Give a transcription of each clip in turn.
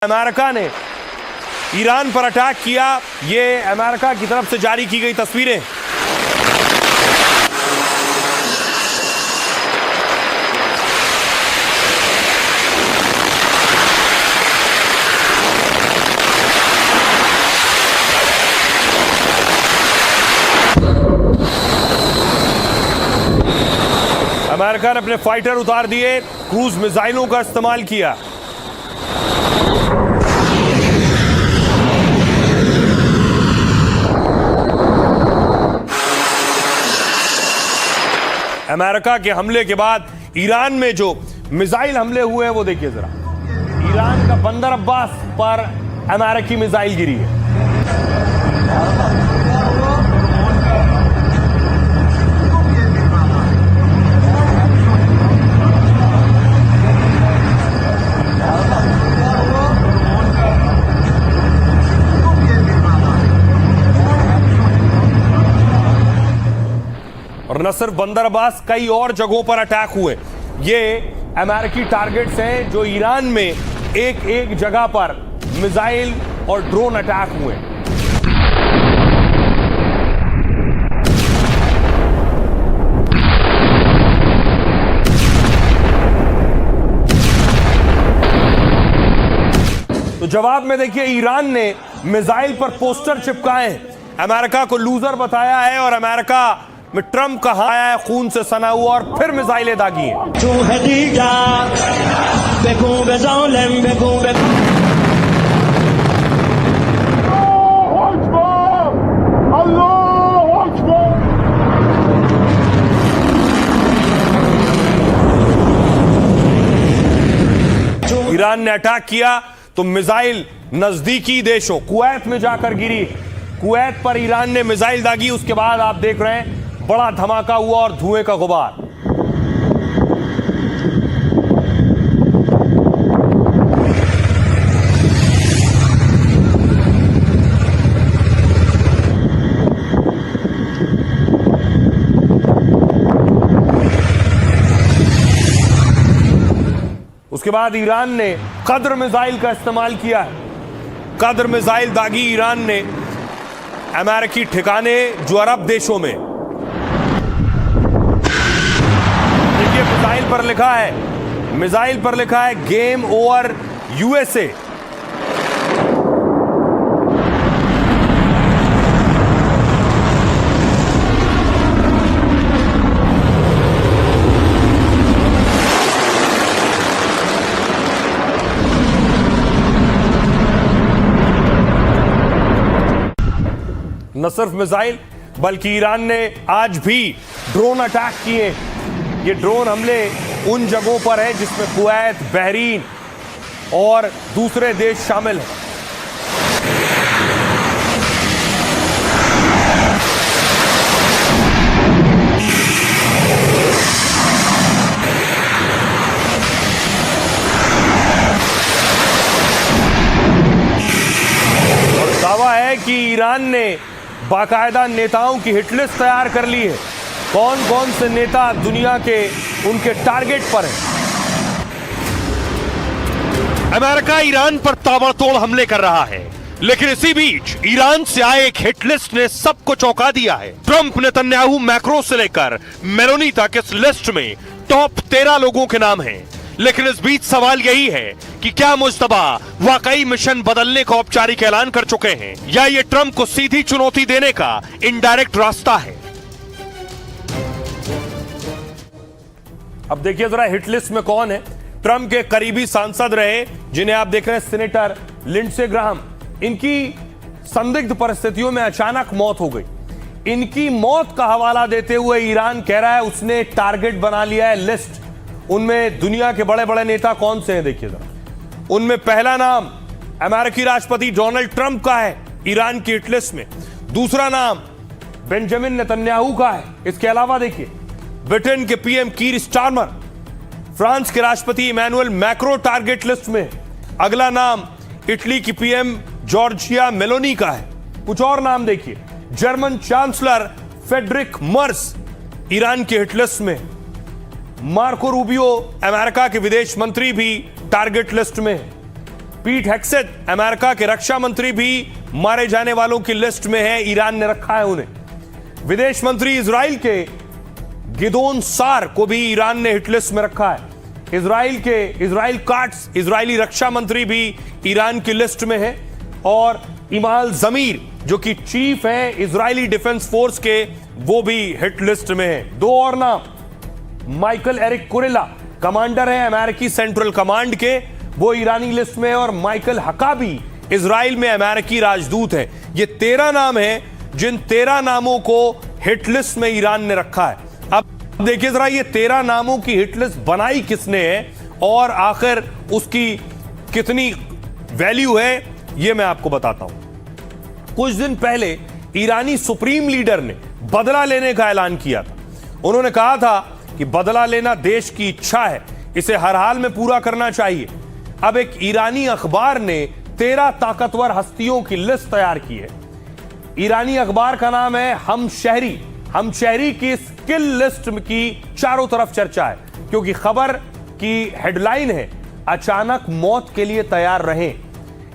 America ने Iran पर attack किया। ये अमेरिका की तरफ से जारी की गई तस्वीरें। अमेरिका ने अपने फाइटर उतार दिए, क्रूज मिसाइलों का इस्तेमाल किया। अमेरिका के हमले के बाद ईरान में जो मिसाइल हमले हुए हैं वो देखिए जरा। ईरान का बंदर अब्बास पर अमेरिकी मिसाइल गिरी है। और न सिर्फ बंदर अब्बास, कई और जगहों पर अटैक हुए। ये अमेरिकी टारगेट्स हैं जो ईरान में एक एक जगह पर मिसाइल और ड्रोन अटैक हुए। तो जवाब में देखिए, ईरान ने मिसाइल पर पोस्टर चिपकाए, अमेरिका को लूजर बताया है और अमेरिका में ट्रंप कहा है खून से सना हुआ, और फिर मिसाइलें दागी हैं। ईरान ने अटैक किया तो मिसाइल नजदीकी देशों कुवैत में जाकर गिरी। कुवैत पर ईरान ने मिसाइल दागी। उसके बाद आप देख रहे हैं बड़ा धमाका हुआ और धुएं का गुबार। उसके बाद ईरान ने कद्र मिसाइल का इस्तेमाल किया है। कद्र मिसाइल दागी ईरान ने अमेरिकी ठिकाने जो अरब देशों में। मिसाइल पर लिखा है गेम ओवर यूएसए। न सिर्फ मिसाइल बल्कि ईरान ने आज भी ड्रोन अटैक किए। ये ड्रोन हमले उन जगहों पर है जिसमें कुवैत, बहरीन और दूसरे देश शामिल हैं। और दावा है कि ईरान ने बाकायदा नेताओं की हिटलिस्ट तैयार कर ली है। कौन कौन से नेता दुनिया के उनके टारगेट पर हैं। अमेरिका ईरान पर ताबड़तोड़ हमले कर रहा है, लेकिन इसी बीच ईरान से आए एक हिट लिस्ट ने सबको चौंका दिया है। ट्रंप, नेतन्याहू, मैक्रो से लेकर मेलोनी तक इस लिस्ट में टॉप 13 लोगों के नाम हैं। लेकिन इस बीच सवाल यही है कि क्या मुश्तबा वाकई मिशन बदलने का औपचारिक ऐलान कर चुके हैं, या ये ट्रंप को सीधी चुनौती देने का इनडायरेक्ट रास्ता है। अब देखिए जरा हिट लिस्ट में कौन है। ट्रंप के करीबी सांसद रहे जिन्हें आप देख रहे हैं सीनेटर लिंडसे ग्राहम। इनकी संदिग्ध परिस्थितियों में अचानक मौत हो गई। इनकी मौत का हवाला देते हुए ईरान कह रहा है उसने टारगेट बना लिया है लिस्ट। उनमें दुनिया के बड़े बड़े नेता कौन से हैं देखिए जरा। उनमें पहला नाम अमेरिकी राष्ट्रपति डोनाल्ड ट्रंप का है ईरान की हिट लिस्ट में। दूसरा नाम बेंजामिन नेतन्याहू का है। इसके अलावा देखिए ब्रिटेन के पीएम कीर स्टारमर, फ्रांस के राष्ट्रपति इमैनुअल मैक्रो टारगेट लिस्ट में। अगला नाम इटली की पीएम जॉर्जिया मेलोनी का है। कुछ और नाम देखिए, जर्मन चांसलर फेडरिक मर्स ईरान के हिट लिस्ट में, मार्को रूबियो अमेरिका के विदेश मंत्री भी टारगेट लिस्ट में, पीट हेग्सेथ अमेरिका के रक्षा मंत्री भी मारे जाने वालों की लिस्ट में है, ईरान ने रखा है उन्हें। विदेश मंत्री इजराइल के गिदोन सार को भी ईरान ने हिट लिस्ट में रखा है। इजराइल काट्स इजरायली रक्षा मंत्री भी ईरान की लिस्ट में है, और इमाल जमीर जो कि चीफ है इजरायली डिफेंस फोर्स के, वो भी हिट लिस्ट में है। दो और नाम, माइकल एरिक कुरेला कमांडर है अमेरिकी सेंट्रल कमांड के, वो ईरानी लिस्ट में है, और माइकल हकाबी इजराइल में अमेरिकी राजदूत है। ये 13 नाम हैं, जिन 13 नामों को हिट लिस्ट में ईरान ने रखा है। अब देखिए जरा ये 13 नामों की हिट लिस्ट बनाई किसने है और आखिर उसकी कितनी वैल्यू है, ये मैं आपको बताता हूं। कुछ दिन पहले ईरानी सुप्रीम लीडर ने बदला लेने का ऐलान किया था। उन्होंने कहा था कि बदला लेना देश की इच्छा है, इसे हर हाल में पूरा करना चाहिए। अब एक ईरानी अखबार ने 13 ताकतवर हस्तियों की लिस्ट तैयार की है। ईरानी अखबार का नाम है हमशहरी की स्किल लिस्ट की चारों तरफ चर्चा है, क्योंकि खबर की हेडलाइन है अचानक मौत के लिए तैयार रहें।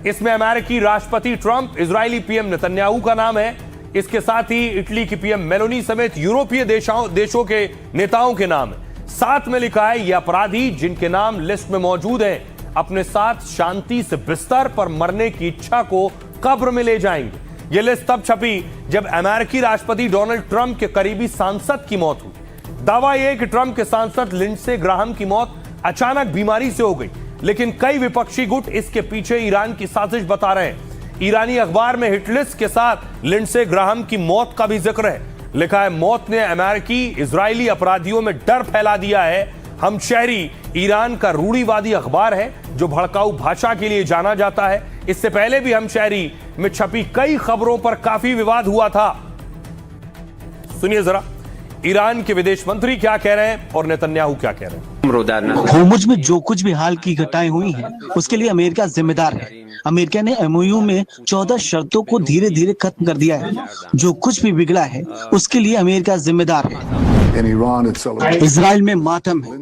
इसमें अमेरिकी राष्ट्रपति ट्रंप, इजरायली पीएम नेतन्याहू का नाम है। इसके साथ ही इटली की पीएम मेलोनी समेत यूरोपीय देशों के नेताओं के नाम है। साथ में लिखा है ये अपराधी जिनके नाम लिस्ट में मौजूद हैं, अपने साथ शांति से बिस्तर पर मरने की इच्छा को कब्र में ले जाएंगे। यह लिस्ट तब छपी जब अमेरिकी राष्ट्रपति डोनाल्ड ट्रंप के करीबी सांसद की मौत हुई। दावा यह कि ट्रंप के सांसद लिंडसे ग्राहम की मौत अचानक बीमारी से हो गई, लेकिन कई विपक्षी गुट इसके पीछे ईरान की साजिश बता रहे हैं। ईरानी अखबार में हिटलिस्ट के साथ लिंडसे ग्राहम की मौत का भी जिक्र है। लिखा है मौत ने अमेरिकी इजरायली अपराधियों में डर फैला दिया है। हमशहरी ईरान का रूढ़िवादी अखबार है जो भड़काऊ भाषा के लिए जाना जाता है। इससे पहले भी हमशहरी में छपी कई खबरों पर काफी विवाद हुआ था। सुनिए जरा ईरान के विदेश मंत्री क्या कह रहे हैं और नेतन्याहू क्या कह रहे हैं। होर्मुज में जो कुछ भी हाल की घटनाएं हुई हैं, उसके लिए अमेरिका जिम्मेदार है। अमेरिका ने एमओयू में 14 शर्तों को धीरे धीरे खत्म कर दिया है। जो कुछ भी बिगड़ा है उसके लिए अमेरिका जिम्मेदार है। इजराइल में मातम है,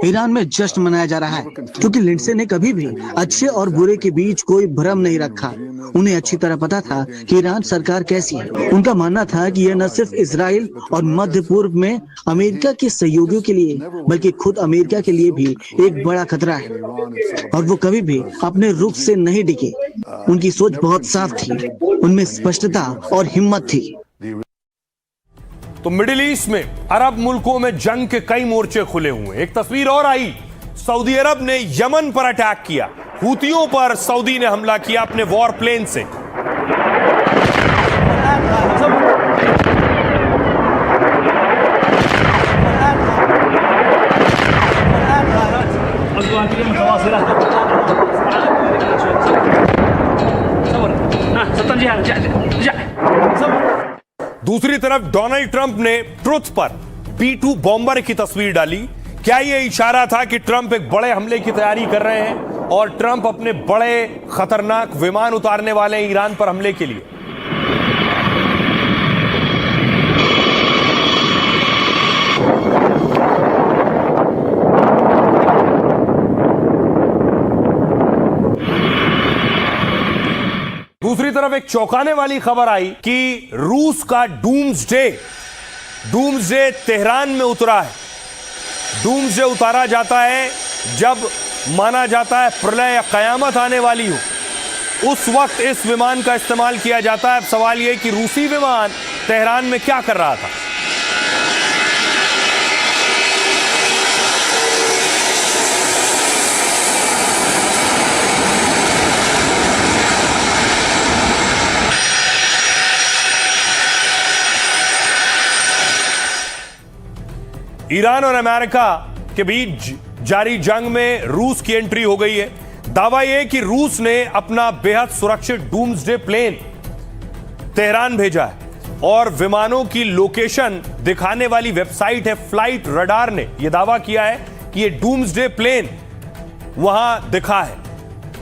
ईरान में जश्न मनाया जा रहा है, क्योंकि लिंडसे ने कभी भी अच्छे और बुरे के बीच कोई भ्रम नहीं रखा। उन्हें अच्छी तरह पता था कि ईरान सरकार कैसी है। उनका मानना था कि यह न सिर्फ इजराइल और मध्य पूर्व में अमेरिका के सहयोगियों के लिए, बल्कि खुद अमेरिका के लिए भी एक बड़ा खतरा है, और वो कभी भी अपने रुख से नहीं डिगे। उनकी सोच बहुत साफ थी, उनमें स्पष्टता और हिम्मत थी। तो मिडिल ईस्ट में अरब मुल्कों में जंग के कई मोर्चे खुले हुए। एक तस्वीर और आई, सऊदी अरब ने यमन पर अटैक किया। हूतियों पर सऊदी ने हमला किया अपने वॉर प्लेन से। दूसरी तरफ डोनाल्ड ट्रंप ने ट्रुथ पर B-2 बॉम्बर की तस्वीर डाली। क्या यह इशारा था कि ट्रंप एक बड़े हमले की तैयारी कर रहे हैं और ट्रंप अपने बड़े खतरनाक विमान उतारने वाले हैं ईरान पर हमले के लिए? दूसरी तरफ एक चौंकाने वाली खबर आई कि रूस का डूम्सडे तेहरान में उतरा है। डूम्सडे उतारा जाता है जब माना जाता है प्रलय या कयामत आने वाली हो। उस वक्त इस विमान का इस्तेमाल किया जाता है। अब सवाल यह कि रूसी विमान तेहरान में क्या कर रहा था। ईरान और अमेरिका के बीच जारी जंग में रूस की एंट्री हो गई है। दावा यह कि रूस ने अपना बेहद सुरक्षित डूम्सडे प्लेन तेहरान भेजा है और विमानों की लोकेशन दिखाने वाली वेबसाइट है फ्लाइट रडार ने यह दावा किया है कि यह डूम्सडे प्लेन वहां दिखा है।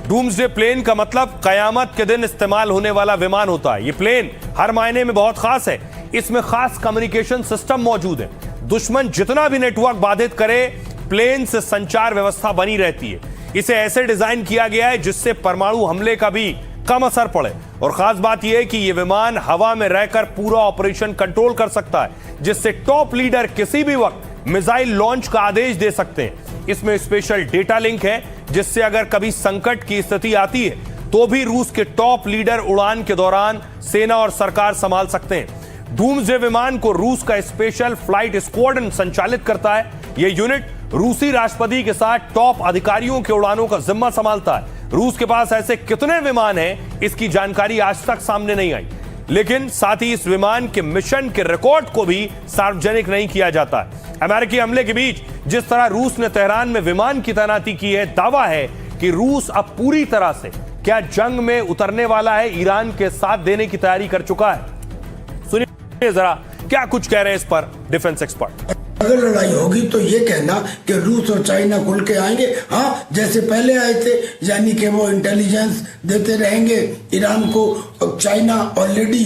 डूम्सडे प्लेन का मतलब कयामत के दिन इस्तेमाल होने वाला विमान होता है। यह प्लेन हर मायने में बहुत खास है। इसमें खास कम्युनिकेशन सिस्टम मौजूद है। दुश्मन जितना भी नेटवर्क बाधित करे, प्लेन से संचार व्यवस्था बनी रहती है। इसे ऐसे डिजाइन किया गया है जिससे परमाणु हमले का भी कम असर पड़े। और खास बात यह है कि यह विमान हवा में रहकर पूरा ऑपरेशन कंट्रोल कर सकता है, जिससे टॉप लीडर किसी भी वक्त मिसाइल लॉन्च का आदेश दे सकते हैं। इसमें स्पेशल डेटा लिंक है, जिससे अगर कभी संकट की स्थिति आती है तो भी रूस के टॉप लीडर उड़ान के दौरान सेना और सरकार संभाल सकते हैं। डूम्सडे विमान को रूस का स्पेशल फ्लाइट स्क्वाड्रन संचालित करता है। यह यूनिट रूसी राष्ट्रपति के साथ टॉप अधिकारियों के उड़ानों का जिम्मा संभालता है। रूस के पास ऐसे कितने विमान हैं, इसकी जानकारी आज तक सामने नहीं आई, लेकिन साथ ही इस विमान के मिशन के रिकॉर्ड को भी सार्वजनिक नहीं किया जाता है। अमेरिकी हमले के बीच जिस तरह रूस ने तेहरान में विमान की तैनाती की है, दावा है कि रूस अब पूरी तरह से क्या जंग में उतरने वाला है, ईरान के साथ देने की तैयारी कर चुका है। सुनिए जरा क्या कुछ कह रहे हैं इस पर डिफेंस एक्सपर्ट। अगर लड़ाई होगी तो ये कहना कि रूस और चाइना खुल के आएंगे, हाँ जैसे पहले आए थे, यानी कि वो इंटेलिजेंस देते रहेंगे ईरान को। चाइना ऑलरेडी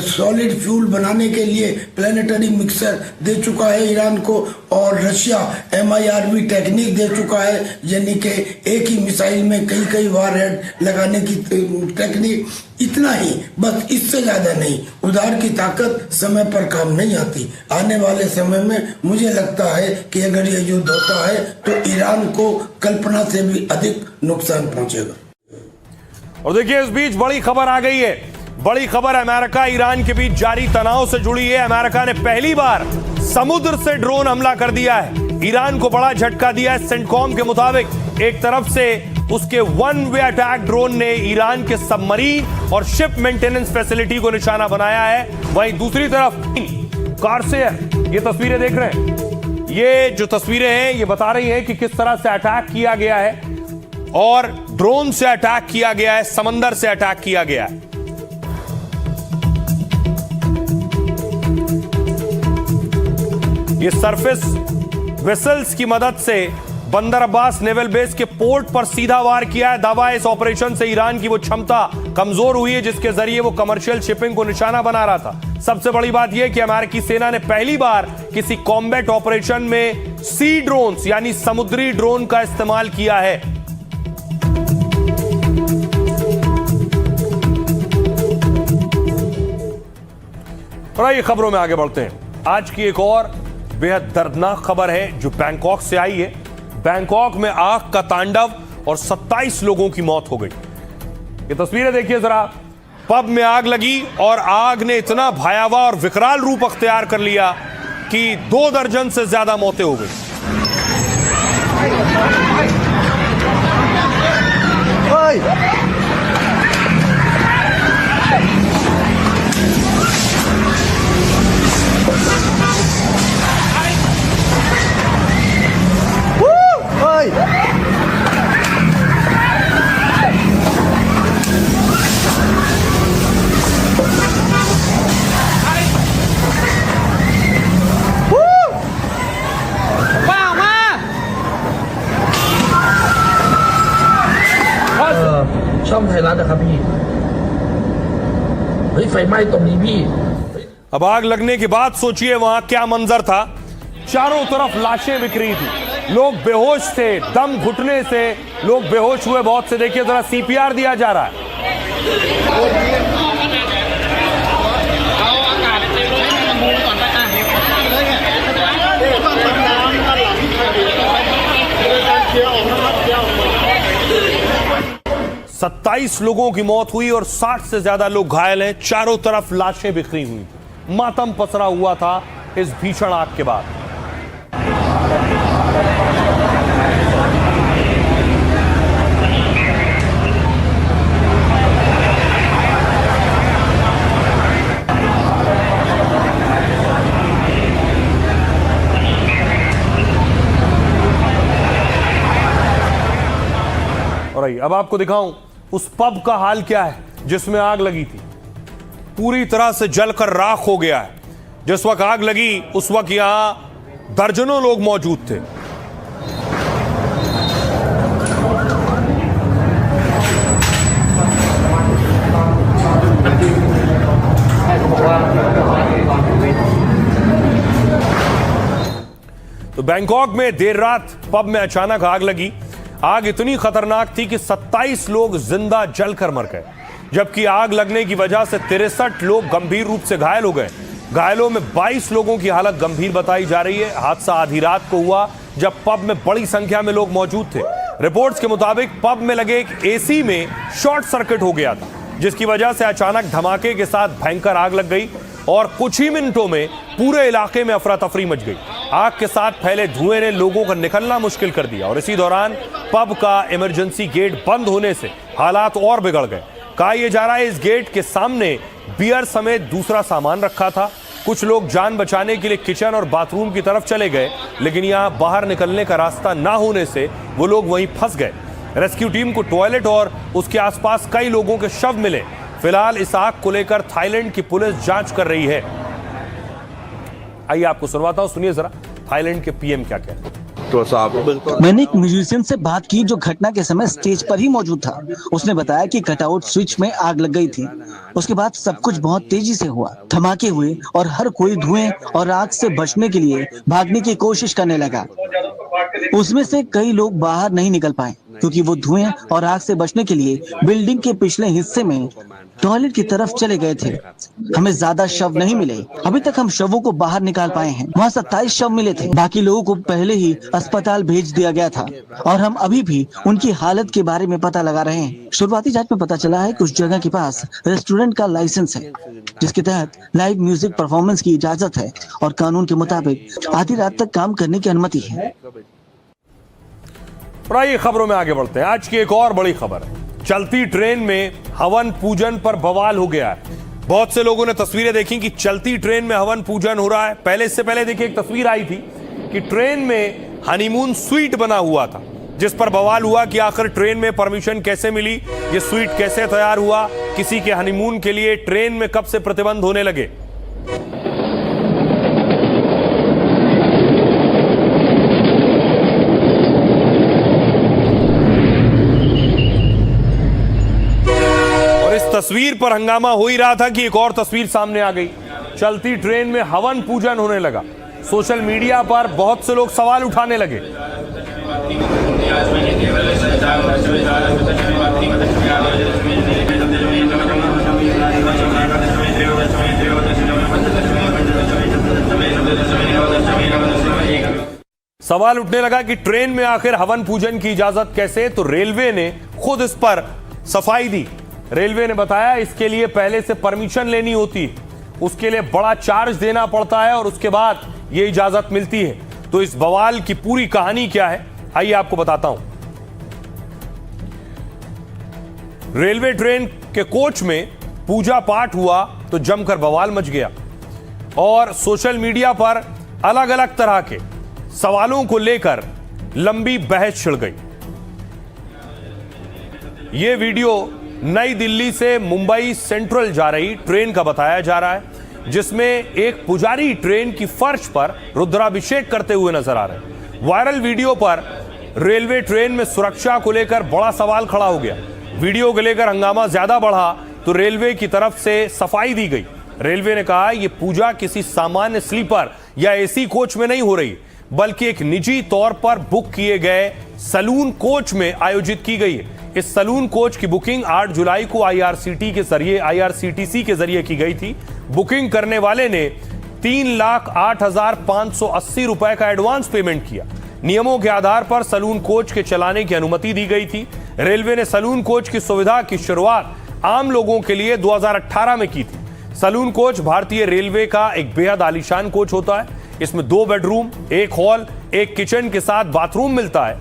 सॉलिड फ्यूल बनाने के लिए प्लानिटरी मिक्सर दे चुका है ईरान को, और रशिया MIRV टेक्निक दे चुका है, यानी कि एक ही मिसाइल में कई वारहेड लगाने की टेक्निक। इतना ही, बस, इससे ज्यादा नहीं। उधार की ताकत समय पर काम नहीं आती। आने वाले समय में मुझे लगता है कि अगर ये युद्ध होता है तो ईरान को कल्पना से भी अधिक नुकसान पहुंचेगा। और देखिए, इस बीच बड़ी खबर आ गई है। बड़ी खबर अमेरिका ईरान के बीच जारी तनाव से जुड़ी है। अमेरिका ने पहली बार समुद्र से ड्रोन हमला कर दिया है। ईरान को बड़ा झटका दिया है। सेंटकॉम के मुताबिक एक तरफ से उसके वन वे अटैक ड्रोन ने ईरान के सबमरीन और शिप मेंटेनेंस फैसिलिटी को निशाना बनाया है, वहीं दूसरी तरफ कॉर्सेयर, ये तस्वीरें देख रहे हैं, ये जो तस्वीरें हैं ये बता रही हैं कि किस तरह से अटैक किया गया है, और ड्रोन से अटैक किया गया है, समंदर से अटैक किया गया है। ये सरफेस वेसल्स की मदद से बंदर अब्बास नेवल बेस के पोर्ट पर सीधा वार किया है। दावा है इस ऑपरेशन से ईरान की वो क्षमता कमजोर हुई है जिसके जरिए वो कमर्शियल शिपिंग को निशाना बना रहा था। सबसे बड़ी बात यह कि अमेरिकी सेना ने पहली बार किसी कॉम्बैट ऑपरेशन में सी ड्रोन्स यानी समुद्री ड्रोन का इस्तेमाल किया है। और आइए खबरों में आगे बढ़ते हैं। आज की एक और बेहद दर्दनाक खबर है जो बैंकॉक से आई है। बैंकॉक में आग का तांडव और 27 लोगों की मौत हो गई। ये तस्वीरें देखिए जरा। पब में आग लगी और आग ने इतना भयावह और विकराल रूप अख्तियार कर लिया कि 2 दर्जन से ज्यादा मौतें हो गई। अब आग लगने के बाद सोचिए वहां क्या मंजर था। चारों तरफ लाशें बिखरी थी, लोग बेहोश थे, दम घुटने से लोग बेहोश हुए बहुत से। देखिए जरा, CPR दिया जा रहा है। सत्ताईस लोगों की मौत हुई और 60 से ज्यादा लोग घायल हैं। चारों तरफ लाशें बिखरी हुई, मातम पसरा हुआ था इस भीषण आग के बाद। और अब आपको दिखाऊं उस पब का हाल क्या है जिसमें आग लगी थी। पूरी तरह से जलकर राख हो गया है। जिस वक्त आग लगी उस वक्त यहां दर्जनों लोग मौजूद थे। तो बैंकॉक में देर रात पब में अचानक आग लगी। आग इतनी खतरनाक थी कि 27 लोग जिंदा जलकर मर गए, जबकि आग लगने की वजह से 63 लोग गंभीर रूप से घायल हो गए। घायलों में 22 लोगों की हालत गंभीर बताई जा रही है। हादसा आधी रात को हुआ जब पब में बड़ी संख्या में लोग मौजूद थे। रिपोर्ट्स के मुताबिक पब में लगे एक एसी में शॉर्ट सर्किट हो गया था, जिसकी वजह से अचानक धमाके के साथ भयंकर आग लग गई और कुछ ही मिनटों में पूरे इलाके में अफरा तफरी मच गई। आग के साथ फैले धुएं ने लोगों का निकलना मुश्किल कर दिया और इसी दौरान पब का इमरजेंसी गेट बंद होने से हालात और बिगड़ गए। कहा यह जा रहा है इस गेट के सामने बियर समेत दूसरा सामान रखा था। कुछ लोग जान बचाने के लिए किचन और बाथरूम की तरफ चले गए, लेकिन यहां बाहर निकलने का रास्ता ना होने से वो लोग वहीं फंस गए। रेस्क्यू टीम को टॉयलेट और उसके आसपास कई लोगों के शव मिले। फिलहाल इस आग को लेकर थाईलैंड की पुलिस जांच कर रही है। आइए आपको सुनवाता हूं, सुनिए जरा थाईलैंड के पीएम क्या कहते हैं। मैंने एक म्यूजिशियन से बात की जो घटना के समय स्टेज पर ही मौजूद था। उसने बताया कि कटआउट स्विच में आग लग गई थी। उसके बाद सब कुछ बहुत तेजी से हुआ, धमाके हुए और हर कोई धुएं और आग से बचने के लिए भागने की कोशिश करने लगा। उसमें से कई लोग बाहर नहीं निकल पाए क्योंकि वो धुएं और आग से बचने के लिए बिल्डिंग के पिछले हिस्से में टॉयलेट की तरफ चले गए थे। हमें ज्यादा शव नहीं मिले। अभी तक हम शवों को बाहर निकाल पाए हैं। वहाँ 27 शव मिले थे। बाकी लोगों को पहले ही अस्पताल भेज दिया गया था और हम अभी भी उनकी हालत के बारे में पता लगा रहे हैं। शुरुआती जांच में पता चला है कि उस जगह के पास रेस्टोरेंट का लाइसेंस है, जिसके तहत लाइव म्यूजिक परफॉर्मेंस की इजाजत है और कानून के मुताबिक आधी रात तक काम करने की अनुमति है। और आइए खबरों में आगे बढ़ते हैं। आज की एक और बड़ी खबर है। चलती ट्रेन में हवन पूजन पर बवाल हो गया है। बहुत से लोगों ने तस्वीरें देखी कि चलती ट्रेन में हवन पूजन हो रहा है। इससे पहले देखिए एक तस्वीर आई थी कि ट्रेन में हनीमून स्वीट बना हुआ था, जिस पर बवाल हुआ कि आखिर ट्रेन में परमिशन कैसे मिली, ये स्वीट कैसे तैयार हुआ, किसी के हनीमून के लिए ट्रेन में कब से प्रतिबंध होने लगे। तस्वीर पर हंगामा हो ही रहा था कि एक और तस्वीर सामने आ गई। चलती ट्रेन में हवन पूजन होने लगा। सोशल मीडिया पर बहुत से लोग सवाल उठाने लगे। सवाल उठने लगा कि ट्रेन में आखिर हवन पूजन की इजाजत कैसे, तो रेलवे ने खुद इस पर सफाई दी। रेलवे ने बताया इसके लिए पहले से परमिशन लेनी होती है, उसके लिए बड़ा चार्ज देना पड़ता है और उसके बाद यह इजाजत मिलती है। तो इस बवाल की पूरी कहानी क्या है, आइए आपको बताता हूं। रेलवे ट्रेन के कोच में पूजा पाठ हुआ तो जमकर बवाल मच गया और सोशल मीडिया पर अलग अलग तरह के सवालों को लेकर लंबी बहस छिड़ गई। यह वीडियो नई दिल्ली से मुंबई सेंट्रल जा रही ट्रेन का बताया जा रहा है, जिसमें एक पुजारी ट्रेन की फर्श पर रुद्राभिषेक करते हुए नजर आ रहे हैं। वायरल वीडियो पर रेलवे ट्रेन में सुरक्षा को लेकर बड़ा सवाल खड़ा हो गया। वीडियो को लेकर हंगामा ज्यादा बढ़ा तो रेलवे की तरफ से सफाई दी गई। रेलवे ने कहा यह पूजा किसी सामान्य स्लीपर या एसी कोच में नहीं हो रही, बल्कि एक निजी तौर पर बुक किए गए सलून कोच में आयोजित की गई है। इस सलून कोच की बुकिंग 8 जुलाई को आईआरसीटीसी के जरिए की गई थी। बुकिंग करने वाले ने 3,08,580 रुपए का एडवांस पेमेंट किया। नियमों के आधार पर सलून कोच के चलाने की अनुमति दी गई थी। रेलवे ने सलून कोच की सुविधा की शुरुआत आम लोगों के लिए 2018 में की थी। सलून कोच भारतीय रेलवे का एक बेहद आलीशान कोच होता है। इसमें 2 बेडरूम, 1 हॉल, 1 किचन के साथ बाथरूम मिलता है।